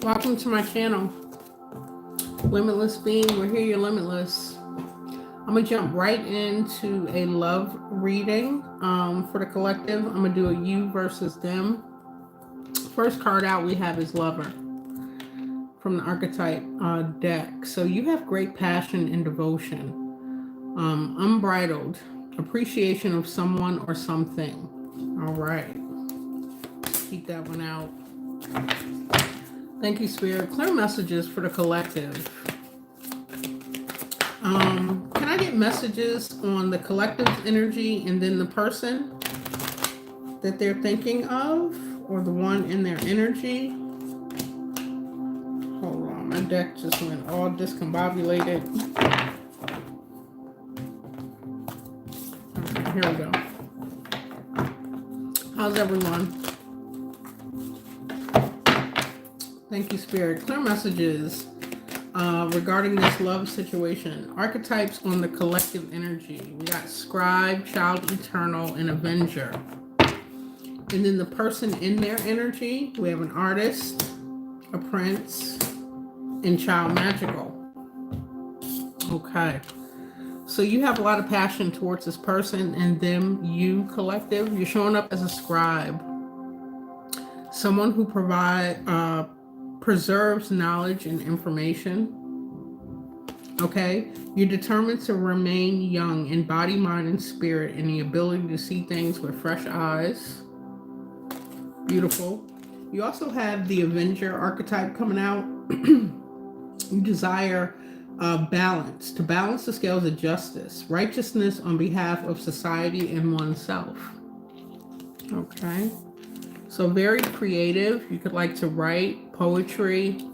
Welcome to my channel, Limitless Being. We're here, you're limitless. I'm going to jump right into a love reading for the collective. I'm going to do a you versus them. First card out we have is Lover from the archetype deck. So you have great passion and devotion, unbridled appreciation of someone or something. All right. Keep that one out. Thank you, Spirit. Clear messages for the collective. Can I get messages on the collective's energy and then the person that they're thinking of, or the one in their energy? Hold on, my deck just went all discombobulated. Okay, here we go. How's everyone? Thank you, Spirit. Clear messages regarding this love situation. Archetypes on the collective energy. We got Scribe, Child Eternal, and Avenger. And then the person in their energy, we have an Artist, a Prince, and Child Magical. Okay. So you have a lot of passion towards this person and them, you collective. You're showing up as a scribe. Someone who preserves knowledge and information. Okay, you're determined to remain young in body, mind, and spirit, and the ability to see things with fresh eyes. Beautiful. You also have the Avenger archetype coming out. You desire balance, to balance the scales of justice, righteousness on behalf of society and oneself. Okay. So very creative. You could like to write poetry.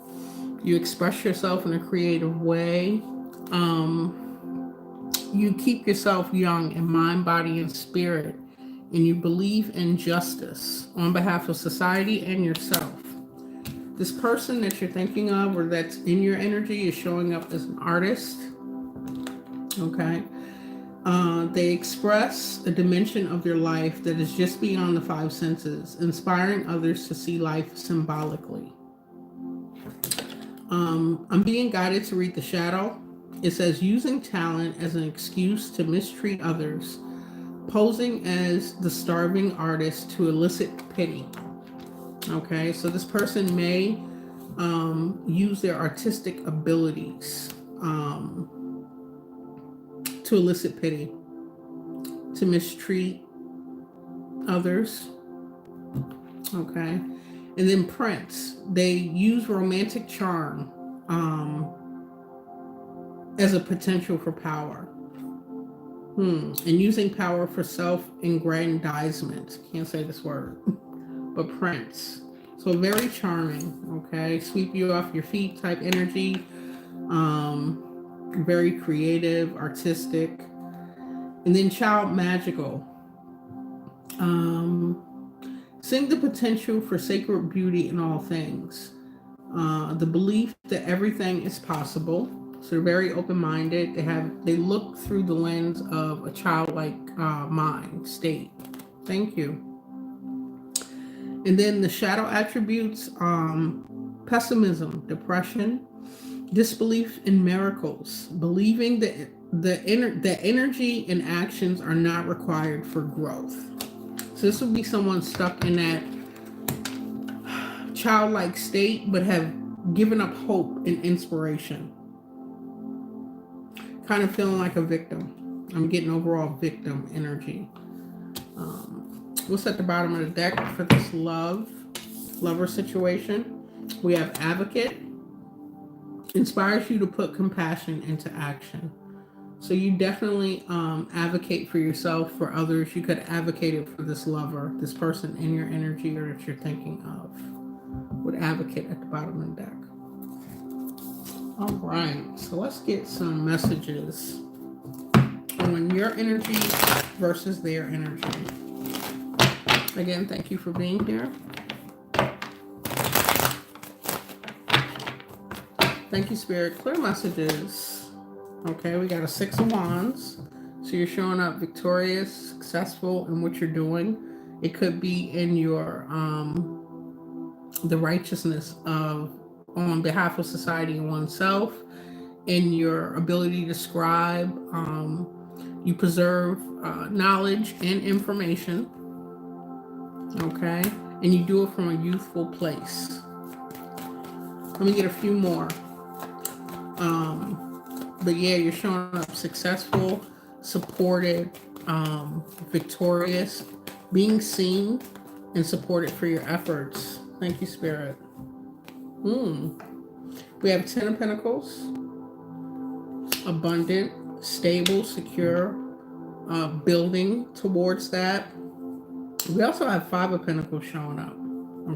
You express yourself in a creative way. You keep yourself young in mind, body, and spirit. And you believe in justice on behalf of society and yourself. This person that you're thinking of or that's in your energy is showing up as an artist. Okay. They express a dimension of their life that is just beyond the five senses, inspiring others to see life symbolically. I'm being guided to read the shadow. It says, using talent as an excuse to mistreat others, posing as the starving artist to elicit pity. Okay, so this person may use their artistic abilities to elicit pity, to mistreat others. Okay. And then Prince, they use romantic charm as a potential for power. And using power for self-aggrandizement. Can't say this word. But Prince. So very charming. Okay. Sweep you off your feet type energy. Very creative, artistic. And then Child Magical. Seeing the potential for sacred beauty in all things. The belief that everything is possible. So they're very open-minded. They look through the lens of a childlike mind state. Thank you. And then the shadow attributes, pessimism, depression, disbelief in miracles, believing that the energy and actions are not required for growth. So this would be someone stuck in that childlike state, but have given up hope and inspiration. Kind of feeling like a victim. I'm getting overall victim energy. What's at the bottom of the deck for this lover situation? We have Advocate. Inspires you to put compassion into action. So you definitely advocate for yourself, for others. You could advocate it for this lover, this person in your energy or that you're thinking of. Would advocate at the bottom of the deck. All right, so let's get some messages on your energy versus their energy. Again, thank you for being here. Thank you, Spirit. Clear messages. Okay, we got a Six of Wands. So you're showing up victorious, successful in what you're doing. It could be in your the righteousness of on behalf of society and oneself. In your ability to scribe, you preserve knowledge and information, okay? And you do it from a youthful place. Let me get a few more. But yeah, you're showing up successful, supported, victorious, being seen and supported for your efforts. Thank you, Spirit. We have 10 of Pentacles, abundant, stable, secure, building towards that. We also have 5 of Pentacles showing up,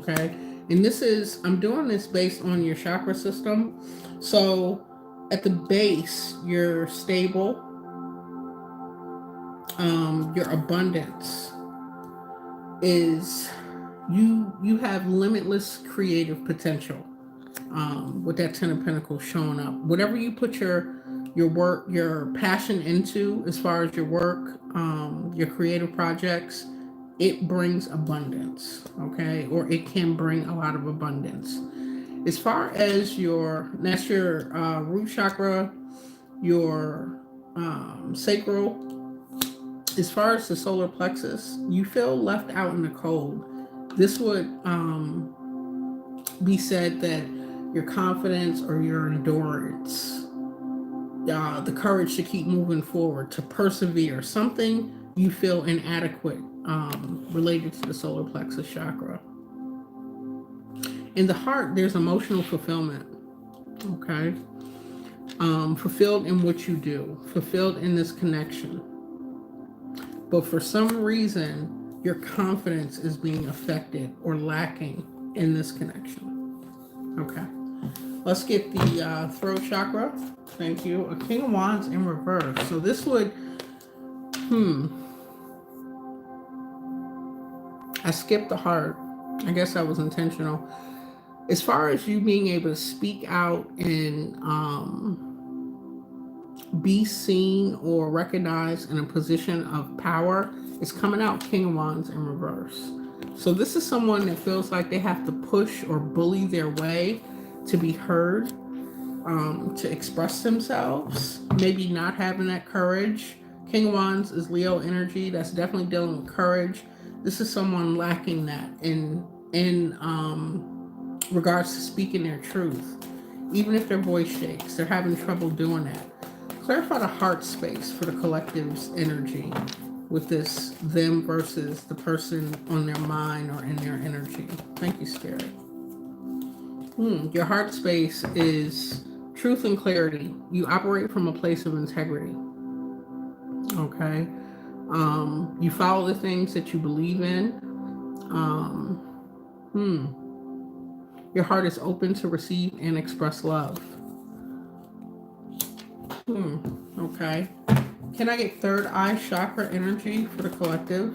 okay? And this is, I'm doing this based on your chakra system. So at the base, you're stable, your abundance is, you have limitless creative potential, with that 10 of Pentacles showing up. Whatever you put your work, your passion into, as far as your work, your creative projects, it brings abundance, okay? Or it can bring a lot of abundance. As far as that's your root chakra, your sacral. As far as the solar plexus, you feel left out in the cold. This would be said that your confidence or your endurance, the courage to keep moving forward, to persevere, something you feel inadequate related to the solar plexus chakra. In the heart, there's emotional fulfillment, okay? Fulfilled in what you do, fulfilled in this connection. But for some reason, your confidence is being affected or lacking in this connection. Okay. Let's get the throat chakra. Thank you. A King of Wands in reverse. So this would, I skipped the heart. I guess that was intentional. As far as you being able to speak out and be seen or recognized in a position of power, it's coming out King of Wands in reverse. So this is someone that feels like they have to push or bully their way to be heard, to express themselves, maybe not having that courage. King of Wands is Leo energy. That's definitely dealing with courage. This is someone lacking that in regards to speaking their truth. Even if their voice shakes, they're having trouble doing that. Clarify the heart space for the collective's energy with this them versus the person on their mind or in their energy. Thank you, Spirit. Your heart space is truth and clarity. You operate from a place of integrity. Okay. You follow the things that you believe in. Your heart is open to receive and express love. Okay. Can I get third eye chakra energy for the collective?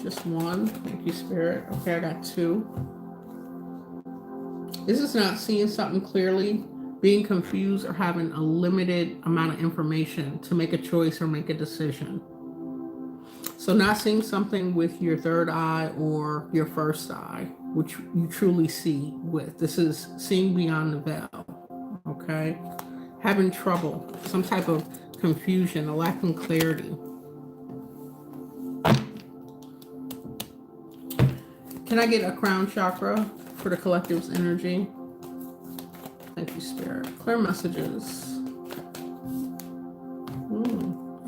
Just one. Thank you, Spirit. Okay, I got 2. This is not seeing something clearly, being confused, or having a limited amount of information to make a choice or make a decision. So not seeing something with your third eye or your first eye, which you truly see with. This is seeing beyond the veil, okay? Having trouble, some type of confusion, a lack of clarity. Can I get a crown chakra for the collective's energy? Thank you, Spirit. Clear messages.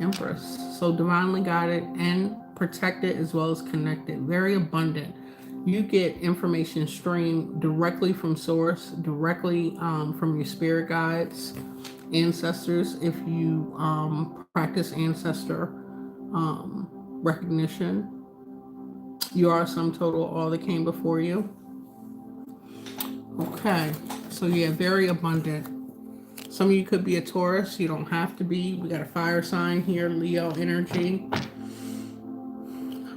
Empress. So divinely guided and protected as well as connected. Very abundant. You get information streamed directly from source, directly from your spirit guides, ancestors, if you practice ancestor recognition. You are sum total all that came before you. Okay, so yeah, very abundant. Some of you could be a Taurus. You don't have to be. We got a fire sign here, Leo energy.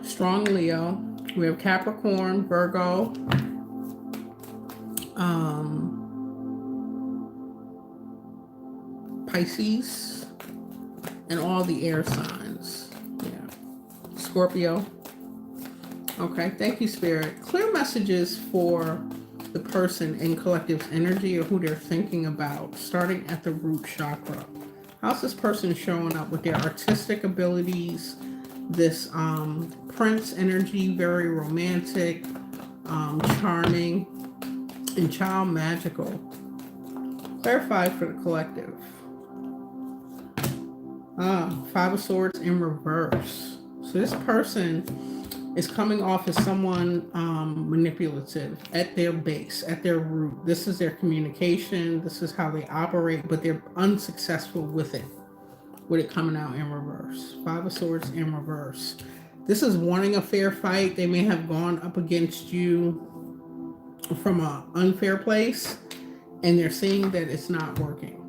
Strong Leo. We have Capricorn, Virgo, Pisces, and all the air signs. Yeah. Scorpio. Okay, thank you, Spirit. Clear messages for the person in collective's energy or who they're thinking about, starting at the root chakra. How's this person showing up with their artistic abilities? This Prince energy, very romantic, charming, and child magical. Clarify for the collective. Five of Swords in reverse. So this person is coming off as someone manipulative at their base, at their root. This is their communication. This is how they operate, but they're unsuccessful with it coming out in reverse. Five of Swords in reverse. This is wanting a fair fight. They may have gone up against you from an unfair place, and they're seeing that it's not working.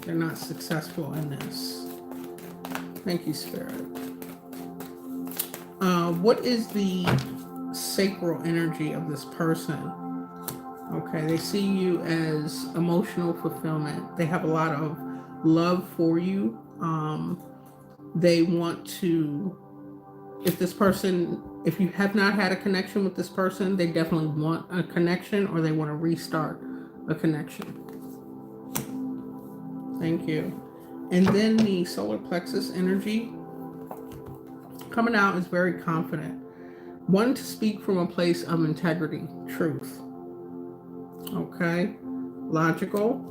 They're not successful in this. Thank you, Spirit. What is the sacral energy of this person? Okay, they see you as emotional fulfillment. They have a lot of love for you. They want to, if you have not had a connection with this person, they definitely want a connection, or they want to restart a connection. Thank you. And then the solar plexus energy coming out is very confident. Wanting to speak from a place of integrity, truth. Okay. Logical.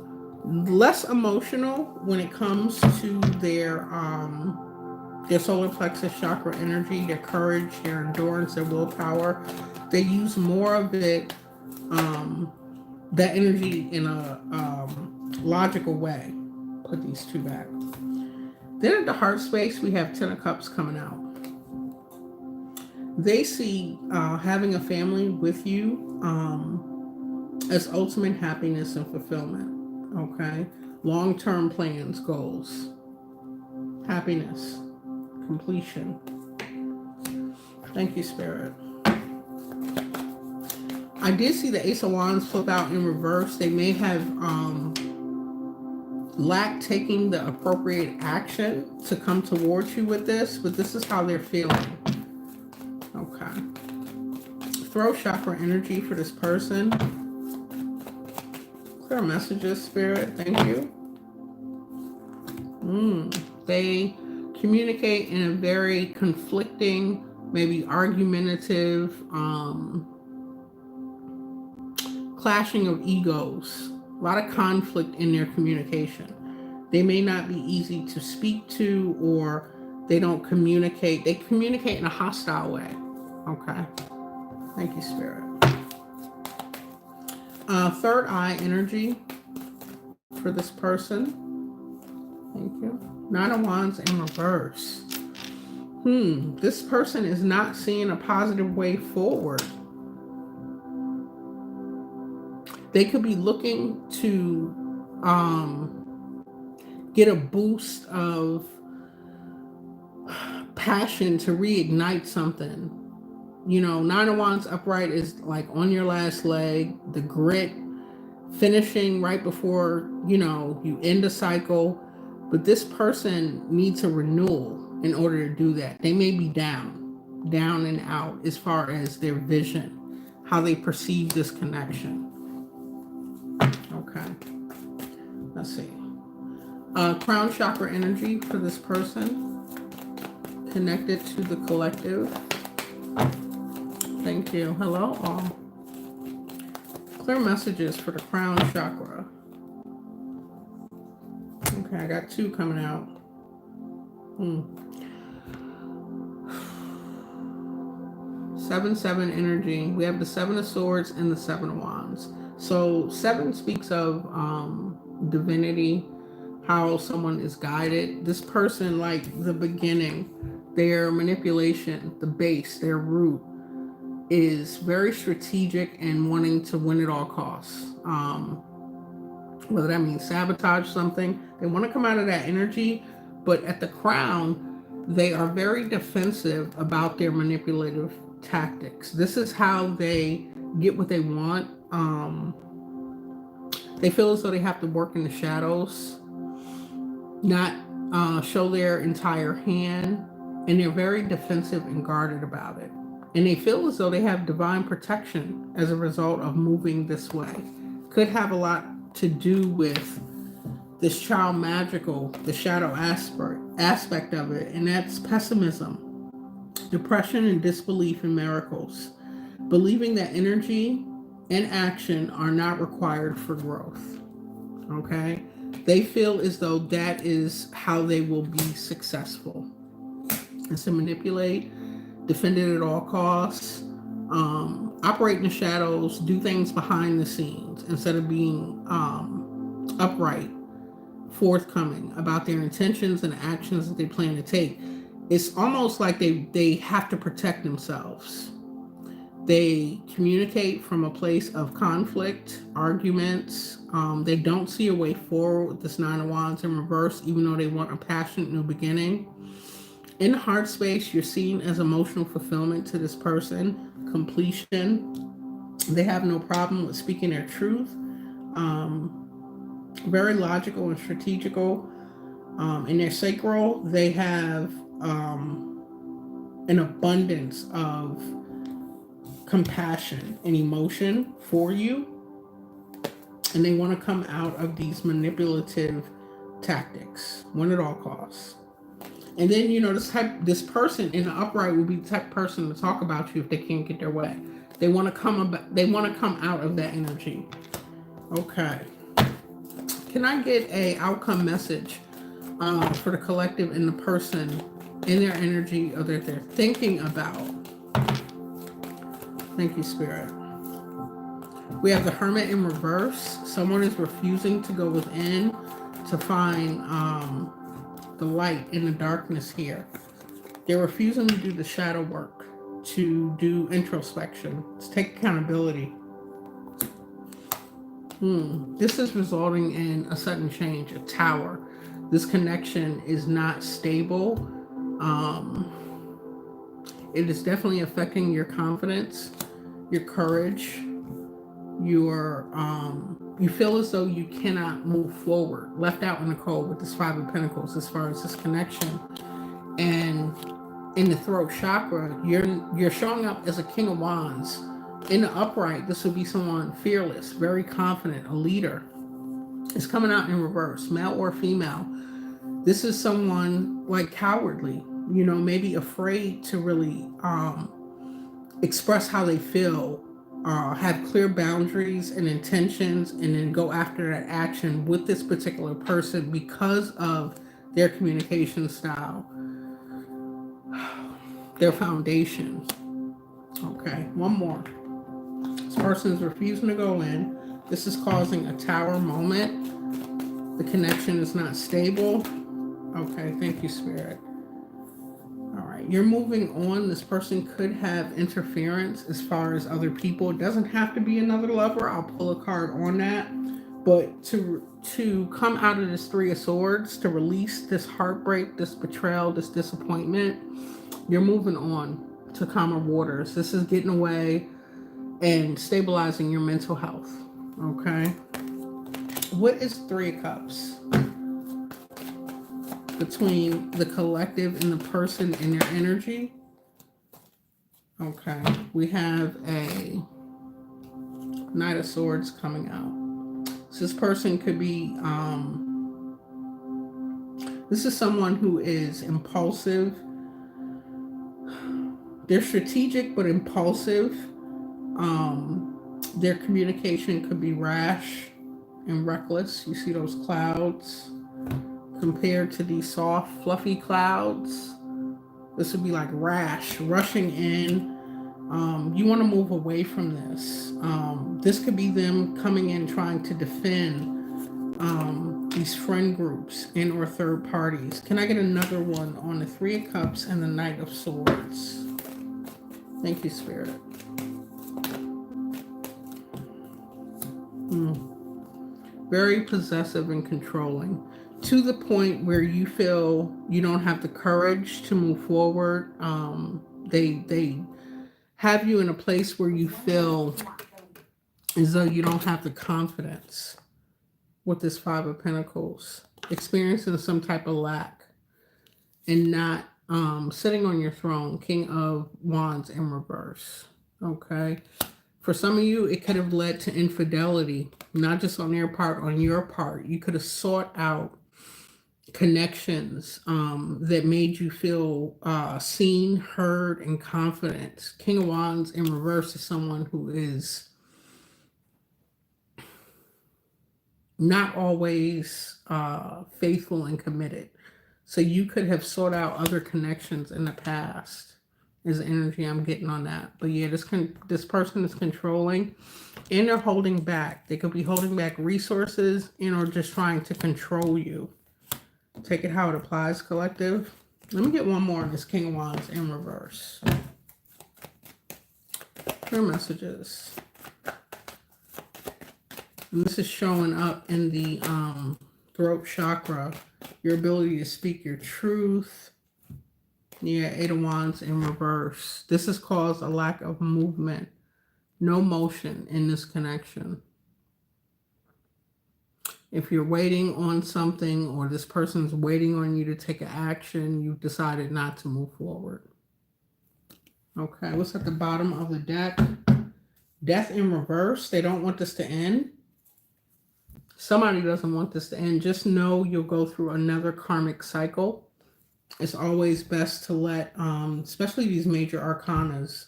Less emotional when it comes to their solar plexus chakra energy, their courage, their endurance, their willpower. They use more of it, that energy in a logical way. Put these two back. Then at the heart space, we have Ten of Cups coming out. They see having a family with you as ultimate happiness and fulfillment. Okay? Long-term plans, goals, happiness, completion. Thank you, Spirit. I did see the Ace of Wands flip out in reverse. They may have lacked taking the appropriate action to come towards you with this, but this is how they're feeling. Okay. Throat chakra energy for this person. Clear messages, Spirit. Thank you. They communicate in a very conflicting, maybe argumentative, clashing of egos. A lot of conflict in their communication. They may not be easy to speak to, or they don't communicate. They communicate in a hostile way. Okay. Thank you, Spirit. Third eye energy for this person. Thank you. Nine of Wands in reverse. This person is not seeing a positive way forward. They could be looking to get a boost of passion to reignite something. You know, Nine of Wands upright is like on your last leg, the grit, finishing right before, you end a cycle. But this person needs a renewal in order to do that. They may be down and out as far as their vision, how they perceive this connection. Okay. Let's see. Crown chakra energy for this person. Connected to the collective. Thank you. Hello, all. Clear messages for the crown chakra. Okay, I got two coming out. 7-7 energy. We have the Seven of Swords and the Seven of Wands. So 7 speaks of divinity, how someone is guided. This person, like the beginning, their manipulation, the base, their root, is very strategic and wanting to win at all costs. Whether that means sabotage something, they want to come out of that energy, but at the crown, they are very defensive about their manipulative tactics. This is how they get what they want. They feel as though they have to work in the shadows, not show their entire hand, and they're very defensive and guarded about it. And they feel as though they have divine protection as a result of moving this way. Could have a lot to do with this child magical, the shadow aspect of it, and that's pessimism, depression, and disbelief in miracles. Believing that energy and action are not required for growth. Okay? They feel as though that is how they will be successful. It's to manipulate, defend it at all costs, operate in the shadows, do things behind the scenes instead of being upright, forthcoming about their intentions and actions that they plan to take. It's almost like they have to protect themselves. They communicate from a place of conflict, arguments. They don't see a way forward with this Nine of Wands in reverse, even though they want a passionate new beginning. In the heart space, you're seen as emotional fulfillment to this person, completion. They have no problem with speaking their truth. Very logical and strategical. In their sacral, they have an abundance of compassion and emotion for you, and they want to come out of these manipulative tactics, one at all costs. And then this person in the upright will be the type of person to talk about you if they can't get their way. They want to come out of that energy. Okay, can I get a outcome message for the collective and the person in their energy or that they're thinking about? Thank you, Spirit. We have the Hermit in reverse. Someone is refusing to go within to find the light in the darkness here. They're refusing to do the shadow work, to do introspection, to take accountability. This is resulting in a sudden change, a tower. This connection is not stable. It is definitely affecting your confidence, your courage, you feel as though you cannot move forward, left out in the cold with this Five of Pentacles as far as this connection. And in the throat chakra, you're showing up as a King of Wands. In the upright, this would be someone fearless, very confident, a leader. It's coming out in reverse, male or female. This is someone like cowardly, maybe afraid to really express how they feel, have clear boundaries and intentions, and then go after that action with this particular person because of their communication style, their foundation. Okay, one more. This person is refusing to go in. This is causing a tower moment. The connection is not stable. Okay, thank you, Spirit. All right, you're moving on. This person could have interference as far as other people. It doesn't have to be another lover. I'll pull a card on that. But to come out of this Three of Swords, to release this heartbreak, this betrayal, this disappointment, you're moving on to calmer waters. This is getting away and stabilizing your mental health. Okay. What is Three of Cups? Between the collective and the person and their energy. Okay, we have a Knight of Swords coming out. So this person could be, this is someone who is impulsive. They're strategic but impulsive. Their communication could be rash and reckless. You see those clouds? Compared to these soft, fluffy clouds, this would be like rash, rushing in. You want to move away from this. This could be them coming in trying to defend these friend groups and or third parties. Can I get another one on the Three of Cups and the Knight of Swords? Thank you, Spirit. Very possessive and controlling, to the point where you feel you don't have the courage to move forward. They have you in a place where you feel as though you don't have the confidence with this Five of Pentacles, experiencing some type of lack and not sitting on your throne, King of Wands in reverse. Okay. For some of you, it could have led to infidelity, not just on their part, on your part. You could have sought out connections that made you feel seen, heard, and confident. King of Wands in reverse is someone who is not always faithful and committed. So you could have sought out other connections in the past is the energy I'm getting on that. But yeah, this person is controlling and they're holding back. They could be holding back resources and or just trying to control you. Take it how it applies, collective. Let me get one more on this King of Wands in reverse. Clear messages. And this is showing up in the throat chakra. Your ability to speak your truth. Yeah, Eight of Wands in reverse. This has caused a lack of movement. No motion in this connection. If you're waiting on something or this person's waiting on you to take an action, you've decided not to move forward. Okay, what's at the bottom of the deck? Death in reverse. They don't want this to end. Somebody doesn't want this to end. Just know you'll go through another karmic cycle. It's always best to let, especially these major arcanas,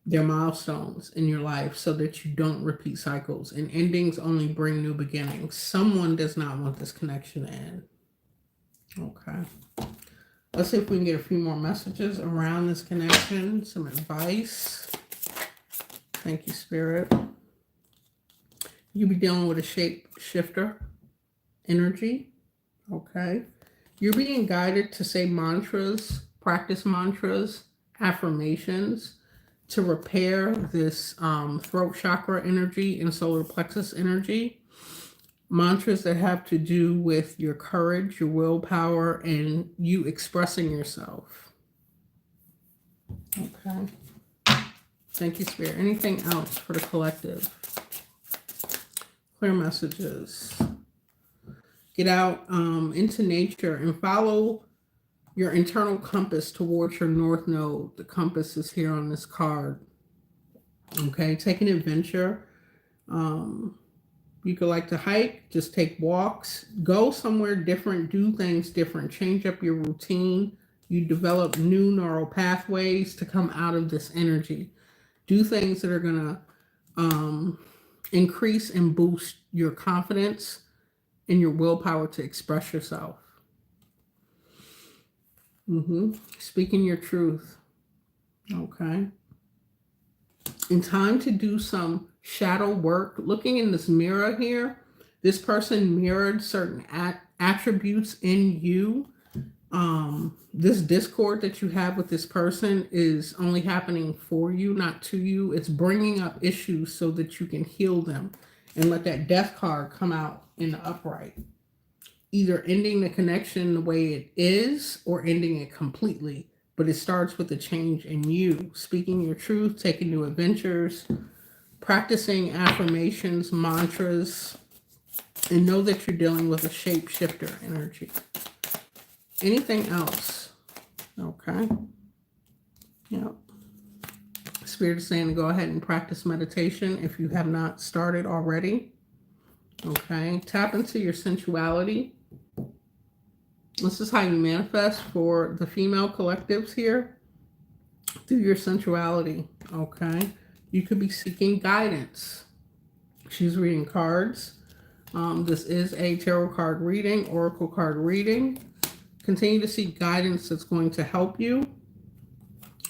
they're milestones in your life so that you don't repeat cycles. And endings only bring new beginnings. Someone does not want this connection to end. Okay. Let's see if we can get a few more messages around this connection. Some advice. Thank you, Spirit. You'll be dealing with a shape shifter energy. Okay. You're being guided to say mantras, practice mantras, affirmations to repair this throat chakra energy and solar plexus energy. Mantras that have to do with your courage, your willpower, and you expressing yourself. Okay. Thank you, Spirit. Anything else for the collective? Clear messages. Get out into nature and follow your internal compass towards your north node. The compass is here on this card. Okay, take an adventure. You could like to hike, just take walks, go somewhere different, do things different, change up your routine. You develop new neural pathways to come out of this energy. Do things that are going to increase and boost your confidence and your willpower to express yourself. Speaking your truth. Okay. In time to do some shadow work. Looking in this mirror here, this person mirrored certain attributes in you. This discord that you have with this person is only happening for you, not to you. It's bringing up issues so that you can heal them and let that death card come out in the upright. Either ending the connection the way it is or ending it completely. But it starts with a change in you. Speaking your truth, taking new adventures, practicing affirmations, mantras, and know that you're dealing with a shapeshifter energy. Anything else? Okay. Yep. Spirit is saying to go ahead and practice meditation if you have not started already. Okay. Tap into your sensuality. This is how you manifest for the female collectives here. Through your sensuality. Okay. You could be seeking guidance. She's reading cards. This is a tarot card reading, oracle card reading. Continue to seek guidance that's going to help you.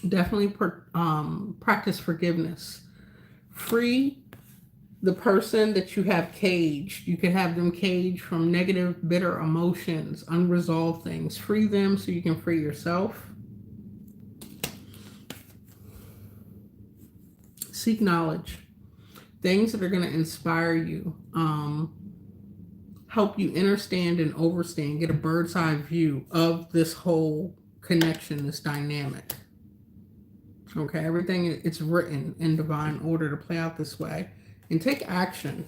Definitely practice forgiveness. Free the person that you have caged. You can have them caged from negative, bitter emotions, unresolved things. Free them so you can free yourself. Seek knowledge. Things that are going to inspire you. Help you understand and overstand. Get a bird's eye view of this whole connection, this dynamic. Okay, everything, it's written in divine order to play out this way. And take action.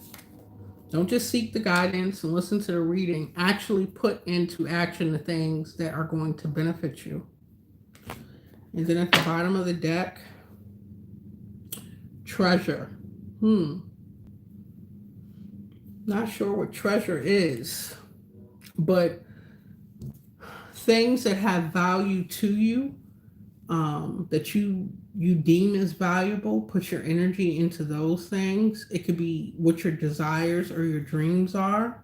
Don't just seek the guidance and listen to the reading. Actually put into action the things that are going to benefit you. And then at the bottom of the deck, treasure. Not sure what treasure is, but things that have value to you, that you deem as valuable, put your energy into those things. It could be what your desires or your dreams are.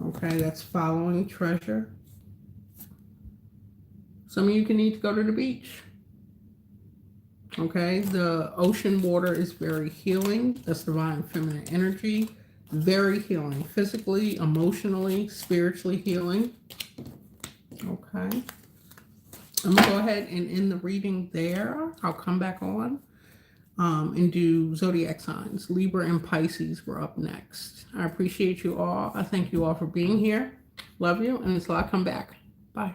Okay, that's following treasure. Some of you can need to go to the beach. Okay, the ocean water is very healing. That's divine feminine energy. Very healing. Physically, emotionally, spiritually healing. Okay. I'm going to go ahead and end the reading there. I'll come back on and do zodiac signs. Libra and Pisces were up next. I appreciate you all. I thank you all for being here. Love you. And until I come back. Bye.